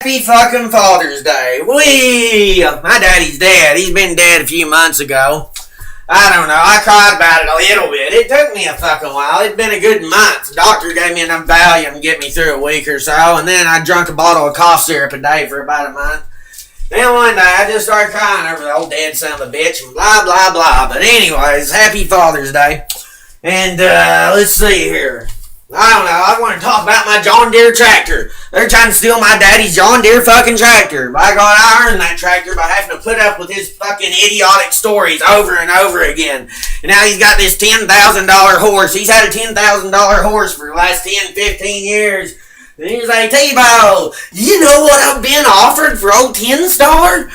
Happy fucking Father's Day. My daddy's dead. He's been dead a few months ago. I don't know. I cried about it a little bit. It took me a fucking while. It's been a good month. The doctor gave me enough Valium to get me through a week or so, and then I drank a bottle of cough syrup a day for about a month. Then one day I just started crying over the old dead son of a bitch and blah, blah, blah. But anyways, happy Father's Day. And let's see here. I don't know, I want to talk about my John Deere tractor. They're trying to steal my daddy's John Deere fucking tractor. By God, I earned that tractor by having to put up with his fucking idiotic stories over and over again. And now he's got this $10,000 horse. He's had a $10,000 horse for the last 10, 15 years. And he's like, T-Bow, you know what I've been offered for old 10-Star?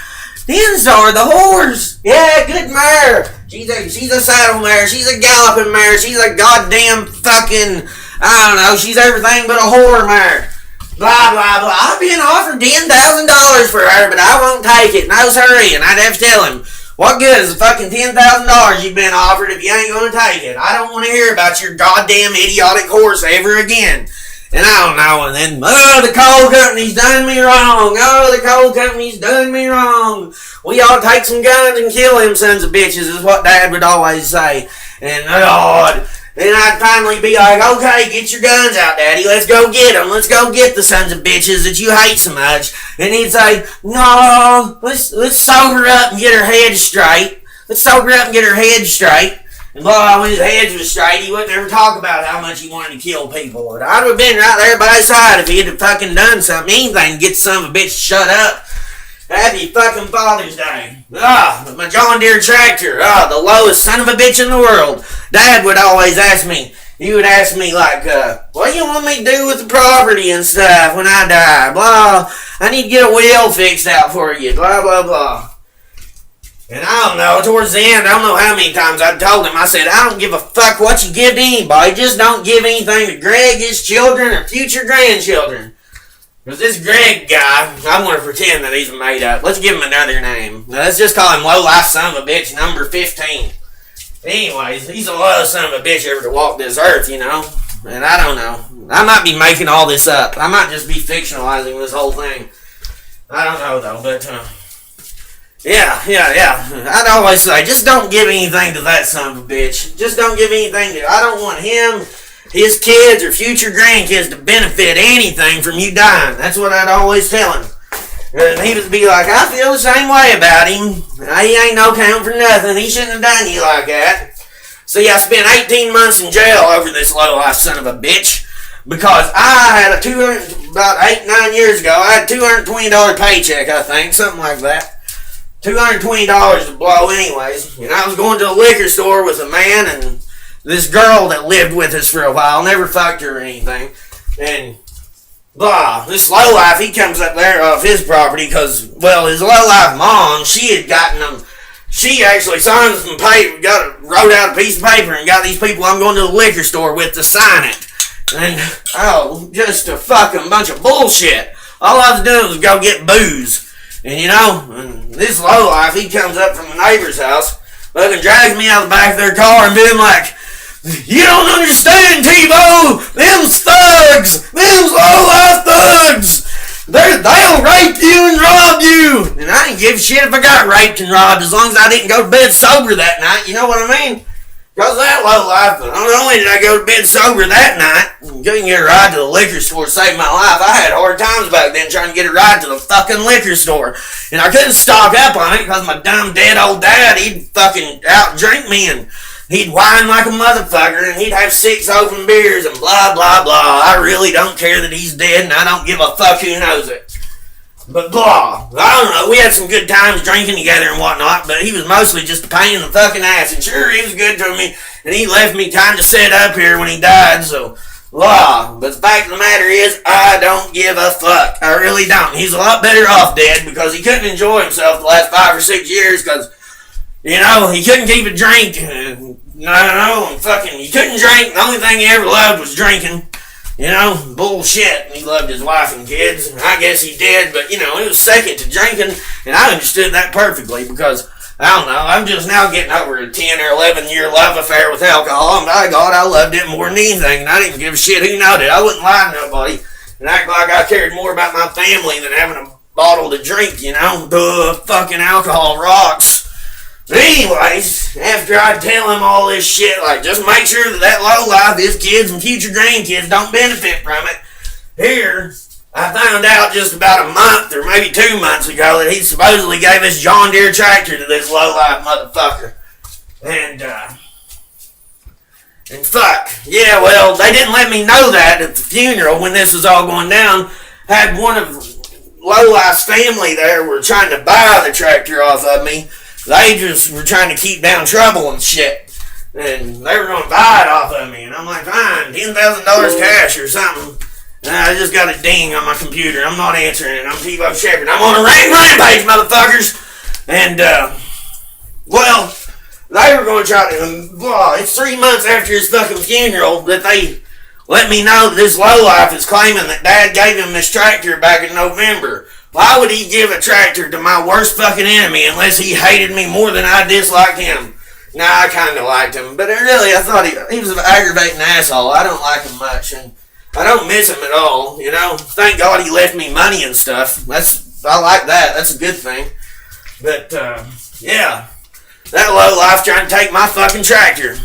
10-Star, the horse. Yeah, good mare. She's a saddle mare. She's a galloping mare. She's a goddamn fucking... I don't know, she's everything but a whore mare. Blah, blah, blah. I've been offered $10,000 for her, but I won't take it. No, sirree. And I'd have to tell him, what good is the fucking $10,000 you've been offered if you ain't gonna take it? I don't want to hear about your goddamn idiotic horse ever again. And I don't know, and then, the coal company's done me wrong. The coal company's done me wrong. We ought to take some guns and kill them sons of bitches, is what Dad would always say. And, then I'd finally be like, okay, get your guns out, Daddy. Let's go get them. Let's go get the sons of bitches that you hate so much. And he'd say, no, let's sober up and get her head straight. Let's sober up and get her head straight. And boy, when his head was straight, he wouldn't ever talk about how much he wanted to kill people. And I'd have been right there by his side if he had fucking done something, anything to get the son of a bitch to shut up. Happy fucking Father's Day. My John Deere tractor. The lowest son of a bitch in the world. Dad would always ask me, he would ask me like, what do you want me to do with the property and stuff when I die? Blah, I need to get a will fixed out for you. Blah, blah, blah. And I don't know, towards the end, I don't know how many times I told him, I said, I don't give a fuck what you give to anybody. Just don't give anything to Greg, his children, or future grandchildren. Because this Greg guy, I'm going to pretend that he's made up. Let's give him another name. Let's just call him Low-Life Son of a Bitch number 15. Anyways, he's the lowest son of a bitch ever to walk this earth, you know? And I don't know. I might be making all this up. I might just be fictionalizing this whole thing. I don't know, though, but, yeah. I'd always say, just don't give anything to that son of a bitch. Just don't give anything to... I don't want him... his kids or future grandkids to benefit anything from you dying. That's what I'd always tell him. And he would be like, I feel the same way about him. He ain't no count for nothing. He shouldn't have done you like that. See, I spent 18 months in jail over this low-life son of a bitch because I had about 8-9 years ago, I had a $220 paycheck, I think, something like that. $220 to blow anyways. And I was going to a liquor store with a man and this girl that lived with us for a while, never fucked her or anything, and blah, this lowlife, he comes up there off his property because, well, his lowlife mom, she had gotten them, she actually signed some paper, wrote out a piece of paper and got these people I'm going to the liquor store with to sign it, and, just a fucking bunch of bullshit. All I was doing was go get booze, and and this lowlife, he comes up from the neighbor's house, fucking drags me out of the back of their car and being like, you don't understand, T-Bow! Them's thugs! Them's low-life thugs! They'll rape you and rob you! And I didn't give a shit if I got raped and robbed as long as I didn't go to bed sober that night, you know what I mean? Because that low-life, not only did I go to bed sober that night, couldn't get a ride to the liquor store to save my life, I had hard times back then trying to get a ride to the fucking liquor store. And I couldn't stock up on it because my dumb dead old dad, he'd fucking out-drink me and he'd whine like a motherfucker, and he'd have 6 open beers, and blah, blah, blah. I really don't care that he's dead, and I don't give a fuck who knows it. But blah. I don't know, we had some good times drinking together and whatnot, but he was mostly just a pain in the fucking ass, and sure, he was good to me, and he left me time to sit up here when he died, so blah. But the fact of the matter is, I don't give a fuck. I really don't. He's a lot better off dead, because he couldn't enjoy himself the last 5 or 6 years, because he couldn't keep a drink. No, fucking, he couldn't drink. The only thing he ever loved was drinking. Bullshit. He loved his wife and kids. I guess he did, but, he was second to drinking, and I understood that perfectly because, I don't know, I'm just now getting over a 10 or 11 year love affair with alcohol, and by God, I loved it more than anything, and I didn't give a shit who knowed it. I wouldn't lie to nobody. and act like I cared more about my family than having a bottle to drink, you know? The fucking alcohol rocks. But anyways, after I tell him all this shit, like, just make sure that lowlife, his kids and future grandkids don't benefit from it. Here, I found out just about a month or maybe 2 months ago that he supposedly gave this John Deere tractor to this lowlife motherfucker. And fuck, yeah, well, they didn't let me know that at the funeral when this was all going down. Had one of Lowlife's family there were trying to buy the tractor off of me. They just were trying to keep down trouble and shit. And they were going to buy it off of me. And I'm like, fine, $10,000 cash or something. And I just got a ding on my computer. I'm not answering it. I'm T-Bo Shepherd. I'm on a rampage, motherfuckers. And, well, they were going to try to, it's 3 months after his fucking funeral that they let me know that this lowlife is claiming that Dad gave him this tractor back in November. Why would he give a tractor to my worst fucking enemy unless he hated me more than I disliked him? Nah, I kind of liked him, but really I thought he was an aggravating asshole. I don't like him much, and I don't miss him at all, you know? Thank God he left me money and stuff. I like that. That's a good thing. But, yeah. That lowlife trying to take my fucking tractor.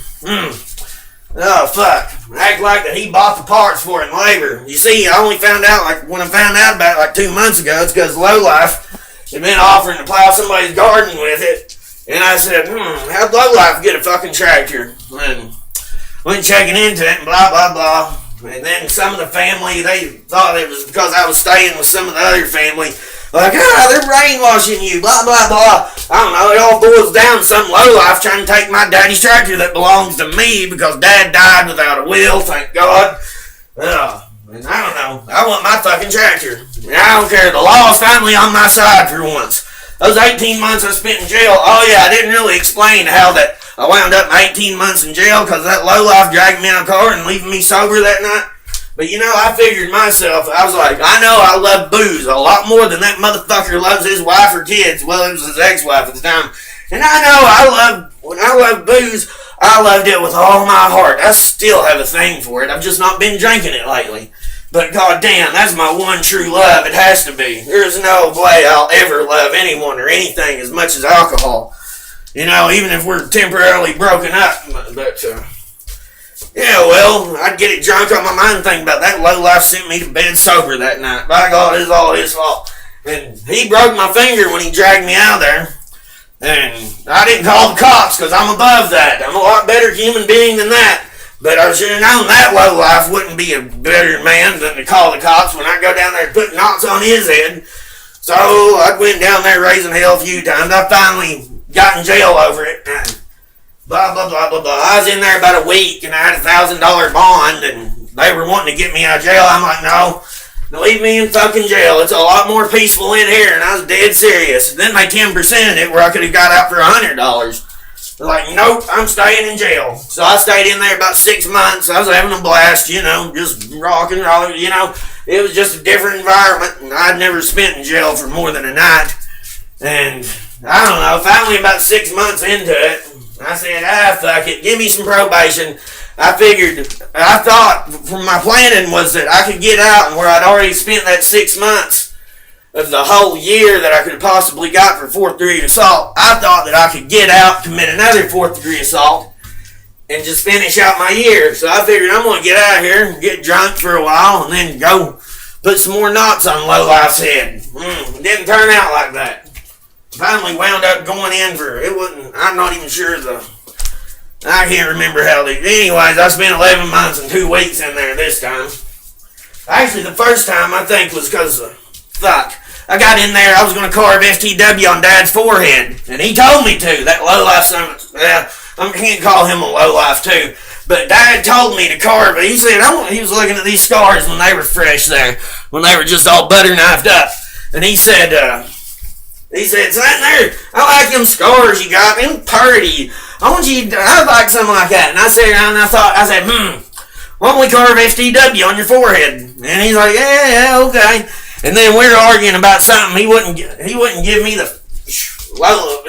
Oh, fuck. Act like that he bought the parts for it in labor. You see, I only found out, when I found out about it 2 months ago, it's because Lowlife had been offering to plow somebody's garden with it. And I said, how'd Lowlife get a fucking tractor? And went checking into it and blah, blah, blah. And then some of the family, they thought it was because I was staying with some of the other family. Like, they're brainwashing you, blah, blah, blah. I don't know, it all boils down to some lowlife trying to take my daddy's tractor that belongs to me because Dad died without a will, thank God. And I don't know, I want my fucking tractor. And I don't care, the law's finally on my side for once. Those 18 months I spent in jail, oh yeah, I didn't really explain how that I wound up 18 months in jail because that lowlife dragged me in a car and leaving me sober that night. But you know, I figured myself, I was like, I know I love booze a lot more than that motherfucker loves his wife or kids. Well, it was his ex-wife at the time. And I know when I love booze, I loved it with all my heart. I still have a thing for it. I've just not been drinking it lately. But goddamn, that's my one true love. It has to be. There's no way I'll ever love anyone or anything as much as alcohol. You know, even if we're temporarily broken up. But, yeah, well, I'd get it drunk on my mind thinking about that lowlife sent me to bed sober that night. By God, it's all his fault. And he broke my finger when he dragged me out of there. And I didn't call the cops because I'm above that. I'm a lot better human being than that. But I should have known that lowlife wouldn't be a better man than to call the cops when I go down there and put knots on his head. So I went down there raising hell a few times. I finally got in jail over it. Blah, blah, blah, blah, blah. I was in there about a week, and I had a $1,000 bond, and they were wanting to get me out of jail. I'm like, no, leave me in fucking jail. It's a lot more peaceful in here, and I was dead serious. Then they 10% it where I could have got out for $100. They're like, nope, I'm staying in jail. So I stayed in there about 6 months. I was having a blast, you know, just rock and roll, you know. It was just a different environment, and I'd never spent in jail for more than a night. And I don't know, finally about 6 months into it, I said, fuck it, give me some probation. I thought from my planning was that I could get out and where I'd already spent that 6 months of the whole year that I could have possibly got for 4th degree assault. I thought that I could get out, commit another 4th degree assault, and just finish out my year. So I figured I'm going to get out of here and get drunk for a while and then go put some more knots on Lowlife's head. It didn't turn out like that. Finally wound up going in I'm not even sure I can't remember how anyways, I spent 11 months and 2 weeks in there this time. Actually, the first time I think was because I got in there, I was going to carve FTW on Dad's forehead, and he told me to. That lowlife son, I can't call him a lowlife too, but Dad told me to carve it. He said, he was looking at these scars when they were fresh there, when they were just all butter knifed up, and he said, son, there, I like them scars you got, them pretty. I'd like something like that. And I sat around and I said, why don't we carve FTW on your forehead? And he's like, yeah, okay. And then we were arguing about something. He wouldn't give me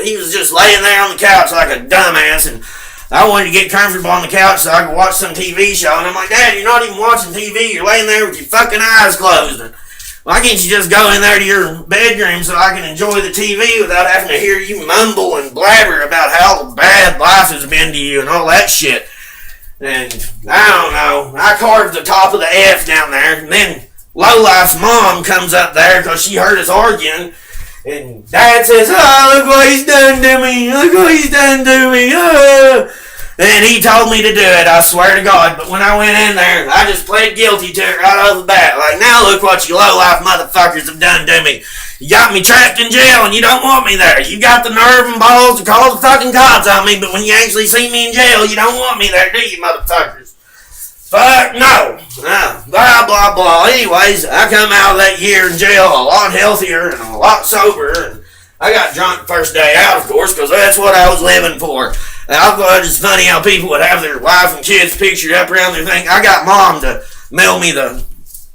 he was just laying there on the couch like a dumbass, and I wanted to get comfortable on the couch so I could watch some TV show. And I'm like, Dad, you're not even watching TV. You're laying there with your fucking eyes closed. And why can't you just go in there to your bedroom so I can enjoy the TV without having to hear you mumble and blabber about how bad life has been to you and all that shit? And I don't know. I carved the top of the F down there. And then Lowlife's mom comes up there because she heard us arguing. And Dad says, oh, look what he's done to me. Look what he's done to me. Oh. And he told me to do it, I swear to God. But when I went in there, I just pled guilty to it right off the bat. Like, now look what you low-life motherfuckers have done to me. You got me trapped in jail and you don't want me there. You got the nerve and balls to call the fucking cops on me, but when you actually see me in jail, you don't want me there, do you, motherfuckers? Fuck no. Blah, blah, blah. Anyways, I come out of that year in jail a lot healthier and a lot sober. And I got drunk the first day out, of course, because that's what I was living for. And I thought it's funny how people would have their wife and kids pictured up around their thing. I got Mom to mail me the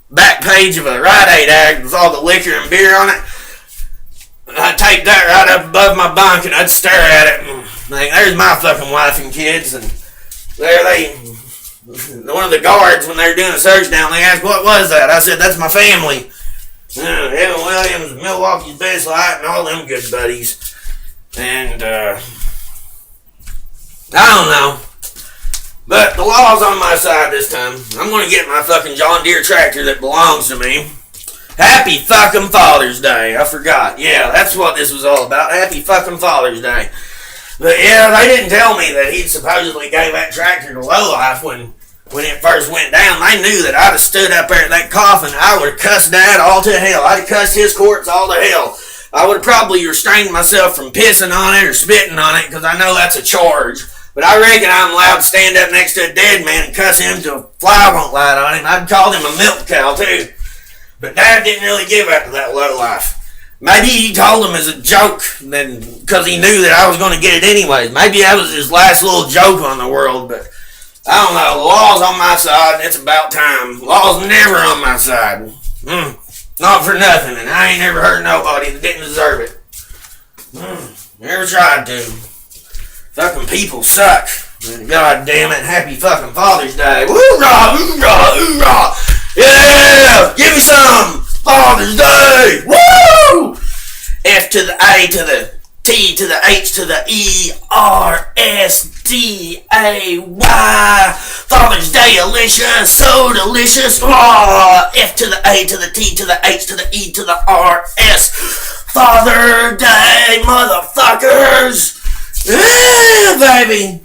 back page of a Rite Aid ad with all the liquor and beer on it. And I'd take that right up above my bunk and I'd stare at it and think, there's my fucking wife and kids. And there one of the guards, when they were doing a search down, they asked, what was that? I said, that's my family. Evan Williams, Milwaukee's Best Light, and all them good buddies. And, I don't know. But the law's on my side this time. I'm going to get my fucking John Deere tractor that belongs to me. Happy fucking Father's Day. I forgot. Yeah, that's what this was all about. Happy fucking Father's Day. But yeah, they didn't tell me that he'd supposedly gave that tractor to Lowlife when it first went down. They knew that I'd have stood up there at that coffin. I would have cussed Dad all to hell. I'd have cussed his corpse all to hell. I would have probably restrained myself from pissing on it or spitting on it because I know that's a charge. But I reckon I'm allowed to stand up next to a dead man and cuss him till a fly won't light on him. I'd call him a milk cow too. But Dad didn't really give up to that Lowlife. Maybe he told him as a joke then because he knew that I was going to get it anyways. Maybe that was his last little joke on the world. But I don't know. The law's on my side and it's about time. The law's never on my side. Not for nothing. And I ain't never hurt nobody that didn't deserve it. Never tried to. Fucking people suck. God damn it. Happy fucking Father's Day. Hoorah, hoorah, hoorah. Yeah! Give me some! Father's Day! Woo! F to the A to the T to the H to the E-R-S-D-A-Y. Father's Day, delicious, so delicious. Oh, F to the A to the T to the H to the E to the R-S. Father's Day, motherfuckers! Yeah, baby!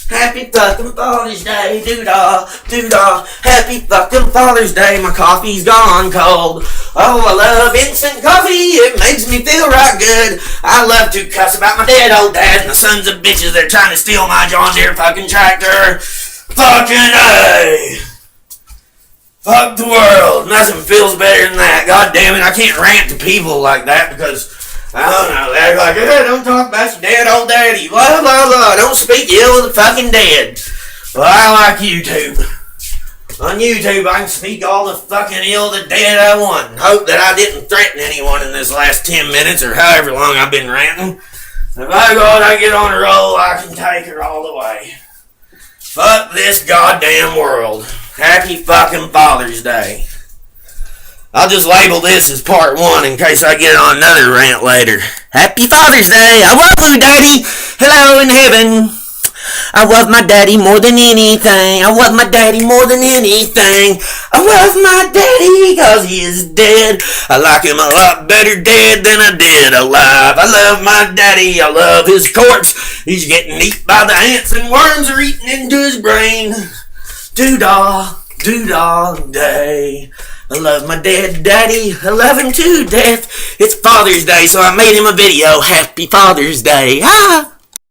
Happy fucking Father's Day, doo-dah, doo-dah. Happy fucking Father's Day, my coffee's gone cold. Oh, I love instant coffee, it makes me feel right good. I love to cuss about my dead old dad and the sons of bitches that are trying to steal my John Deere fucking tractor. Fucking A! Fuck the world, nothing feels better than that. God damn it, I can't rant to people like that because I don't know, they're like, hey, don't talk about your dead old daddy, blah, blah, blah, don't speak ill of the fucking dead. Well, I like YouTube. On YouTube, I can speak all the fucking ill of the dead I want and hope that I didn't threaten anyone in this last 10 minutes or however long I've been ranting. If I go and I get on a roll, I can take her all the way. Fuck this goddamn world. Happy fucking Father's Day. I'll just label this as part 1 in case I get on another rant later. Happy Father's Day! I love you, Daddy! Hello in heaven! I love my daddy more than anything. I love my daddy more than anything. I love my daddy because he is dead. I like him a lot better dead than I did alive. I love my daddy. I love his corpse. He's getting eaten by the ants and worms are eating into his brain. Doo-dah, doo-dah day. I love my dead daddy. I love him to death. It's Father's Day, so I made him a video. Happy Father's Day. Ah!